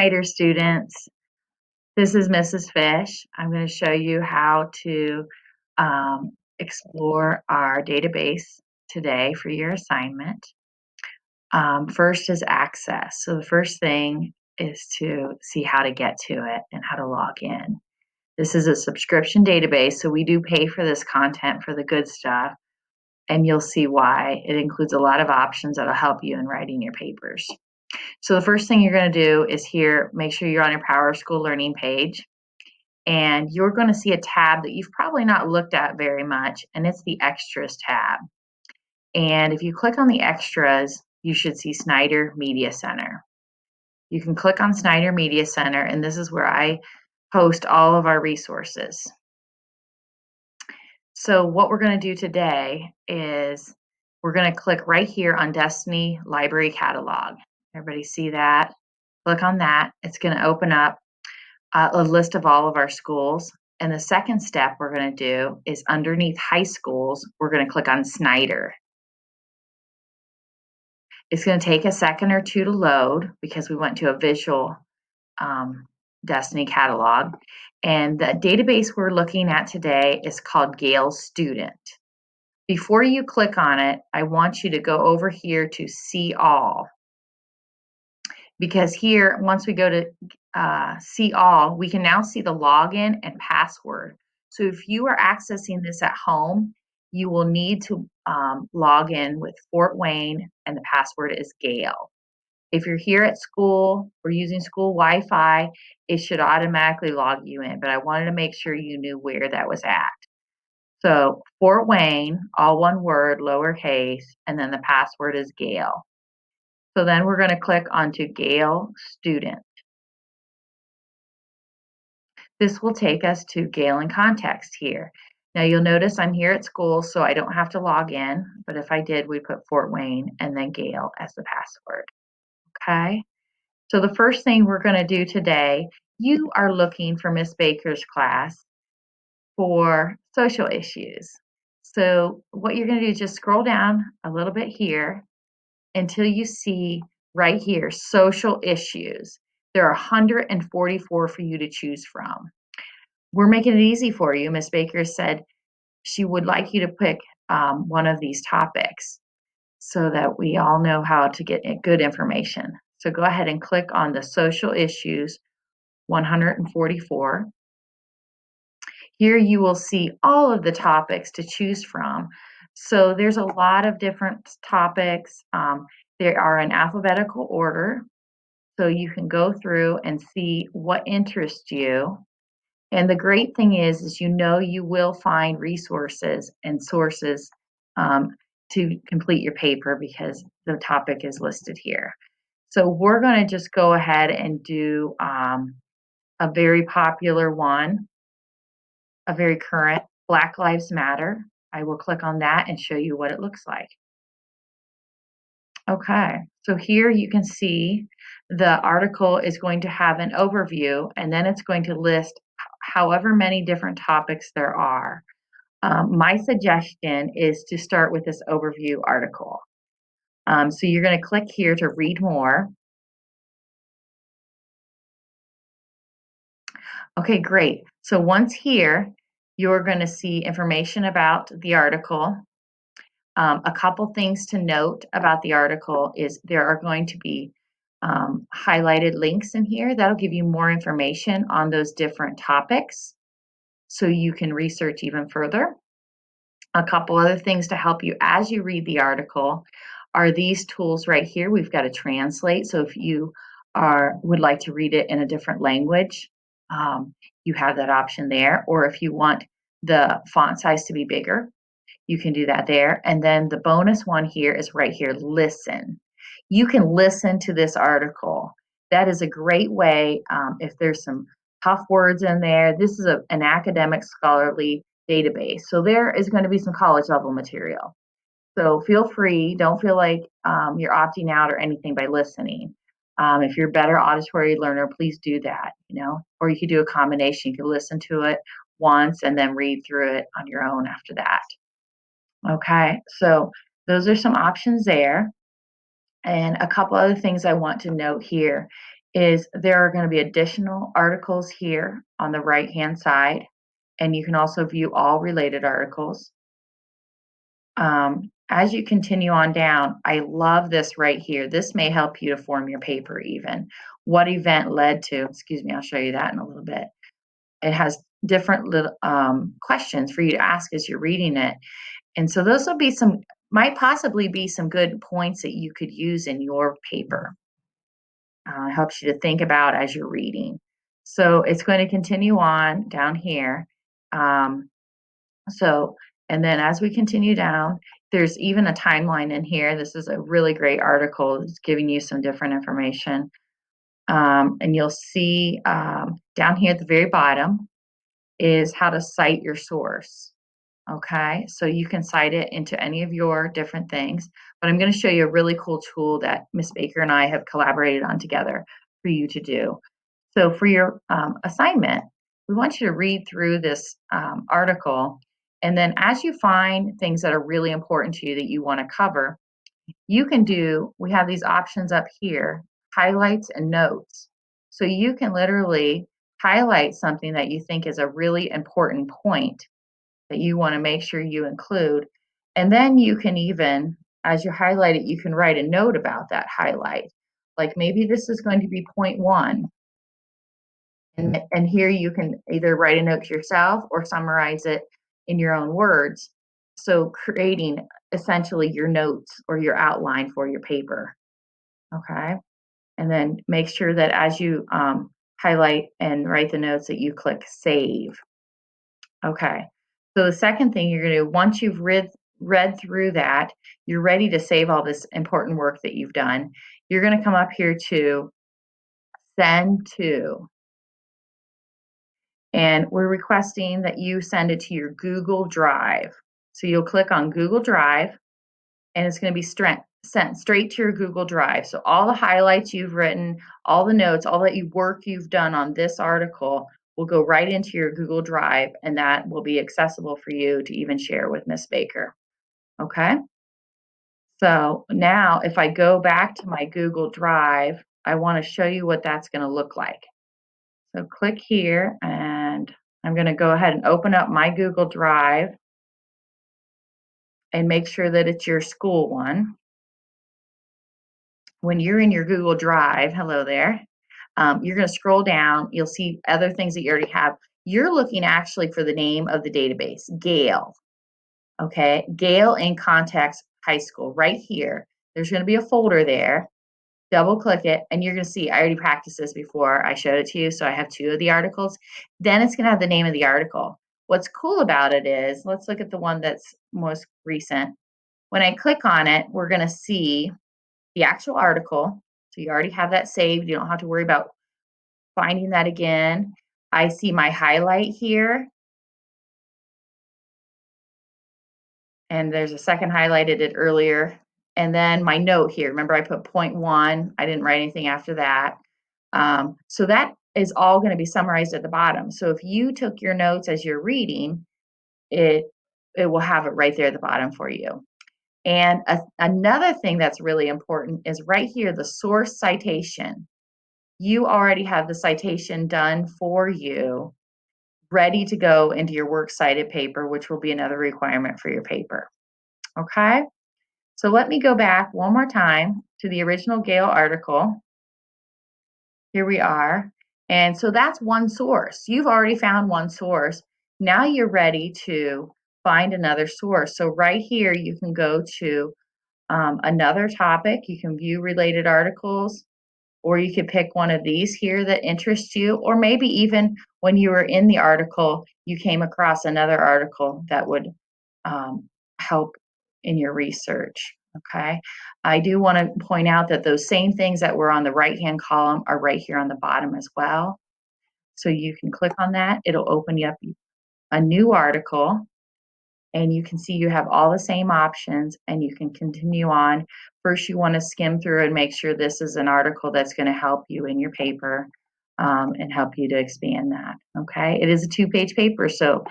Later, students. This is Mrs. Fish. I'm going to show you how to explore our database today for your assignment. First is access. So the first thing is to see how to get to it and how to log in. This is a subscription database, so we do pay for this content for the good stuff, and you'll see why. It includes a lot of options that'll help you in writing your papers. So the first thing you're going to do is here, make sure you're on your Power School Learning page, and you're going to see a tab that you've probably not looked at very much, and it's the Extras tab. And if you click on the Extras, you should see Snyder Media Center. You can click on Snyder Media Center, and this is where I post all of our resources. So what we're going to do today is we're going to click right here on Destiny Library Catalog. Everybody see that? Click on that. It's going to open up a list of all of our schools. And the second step we're going to do is underneath high schools, we're going to click on Snyder. It's going to take a second or two to load because we went to a visual Destiny catalog. And the database we're looking at today is called Gale Student. Before you click on it, I want you to go over here to See All. Because here, once we go to See All, we can now see the login and password. So if you are accessing this at home, you will need to log in with Fort Wayne, and the password is Gale. If you're here at school or using school Wi-Fi, it should automatically log you in, but I wanted to make sure you knew where that was at. So Fort Wayne, all one word, lowercase, and then the password is Gale. So then we're going to click onto Gale Student. This will take us to Gale in Context here. Now you'll notice I'm here at school, so I don't have to log in, but if I did, we put Fort Wayne and then Gale as the password. Okay, so the first thing we're going to do today, you are looking for Miss Baker's class for social issues. So what you're going to do is just scroll down a little bit here until you see right here, social issues. There are 144 for you to choose from. We're making it easy for you. Miss Baker said she would like you to pick one of these topics so that we all know how to get good information. So go ahead and click on the social issues 144. Here you will see all of the topics to choose from. So there's a lot of different topics. They are in alphabetical order. So you can go through and see what interests you. And the great thing is you will find resources and sources to complete your paper because the topic is listed here. So we're going to just go ahead and do a very popular one, a very current, Black Lives Matter. I will click on that and show you what it looks like. Okay, so here you can see the article is going to have an overview, and then it's going to list however many different topics there are. My suggestion is to start with this overview article. So you're going to click here to read more. Okay, great. So once here, you're going to see information about the article. A couple things to note about the article is there are going to be highlighted links in here that'll give you more information on those different topics so you can research even further. A couple other things to help you as you read the article are these tools right here. We've got to translate. So if you would like to read it in a different language, you have that option there. Or if you want the font size to be bigger, you can do that there. And then the bonus one here is right here, listen. You can listen to this article. That is a great way if there's some tough words in there. This is an academic scholarly database. So there is going to be some college level material. So feel free, don't feel like you're opting out or anything by listening. If you're a better auditory learner, please do that, or you could do a combination. You could listen to it once and then read through it on your own after that. Okay, so those are some options there. And a couple other things I want to note here is there are going to be additional articles here on the right-hand side, and you can also view all related articles. As you continue on down, I love this right here. This may help you to form your paper even. What event led to, excuse me, I'll show you that in a little bit. It has different little questions for you to ask as you're reading it. And so those will be might possibly be some good points that you could use in your paper. Helps you to think about as you're reading. So it's going to continue on down here. And then as we continue down, there's even a timeline in here. This is a really great article. It's giving you some different information. And you'll see down here at the very bottom is how to cite your source. Okay, so you can cite it into any of your different things, but I'm going to show you a really cool tool that Miss Baker and I have collaborated on together for you to do. So for your assignment, we want you to read through this article, and then as you find things that are really important to you that you want to cover, we have these options up here, highlights and notes. So you can literally highlight something that you think is a really important point that you want to make sure you include. And then you can even, as you highlight it, you can write a note about that highlight. Like maybe this is going to be point 1. And here you can either write a note to yourself or summarize it in your own words. So creating essentially your notes or your outline for your paper. Okay. And then make sure that as you highlight and write the notes that you click save. Okay. So the second thing you're going to do, once you've read through that, you're ready to save all this important work that you've done. You're going to come up here to send to. And we're requesting that you send it to your Google Drive. So you'll click on Google Drive, and it's going to be sent straight to your Google Drive. So all the highlights you've written, all the notes, all that work you've done on this article will go right into your Google Drive, and that will be accessible for you to even share with Miss Baker. Okay? So now if I go back to my Google Drive, I want to show you what that's going to look like. So click here, and I'm going to go ahead and open up my Google Drive and make sure that it's your school one. When you're in your Google Drive, hello there, you're going to scroll down. You'll see other things that you already have. You're looking actually for the name of the database, Gale. Okay, Gale in Context High School. Right here, there's going to be a folder there. Double click it, and you're going to see, I already practiced this before I showed it to you, so I have 2 of the articles. Then it's going to have the name of the article. What's cool about it is, let's look at the one that's most recent. When I click on it, we're going to see the actual article. So you already have that saved. You don't have to worry about finding that again. I see my highlight here. And there's a second highlight I did earlier. And then my note here. Remember, I put point 1. I didn't write anything after that. So that is all going to be summarized at the bottom. So if you took your notes as you're reading, it will have it right there at the bottom for you. And another thing that's really important is right here, the source citation. You already have the citation done for you, ready to go into your works cited paper, which will be another requirement for your paper. Okay, so let me go back one more time to the original Gale article. Here we are. And so that's one source. You've already found one source. Now you're ready to find another source. So right here, you can go to another topic. You can view related articles, or you could pick one of these here that interests you, or maybe even when you were in the article, you came across another article that would help in your research. Okay, I do want to point out that those same things that were on the right-hand column are right here on the bottom as well. So you can click on that. It'll open you up a new article, and you can see you have all the same options, and you can continue on. First, you want to skim through and make sure this is an article that's going to help you in your paper and help you to expand that. Okay, it is a 2-page paper, so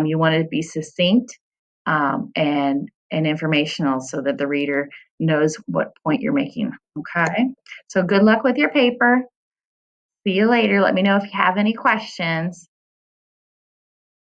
you want to be succinct and informational so that the reader knows what point you're making. Okay, so good luck with your paper. See you later. Let me know if you have any questions.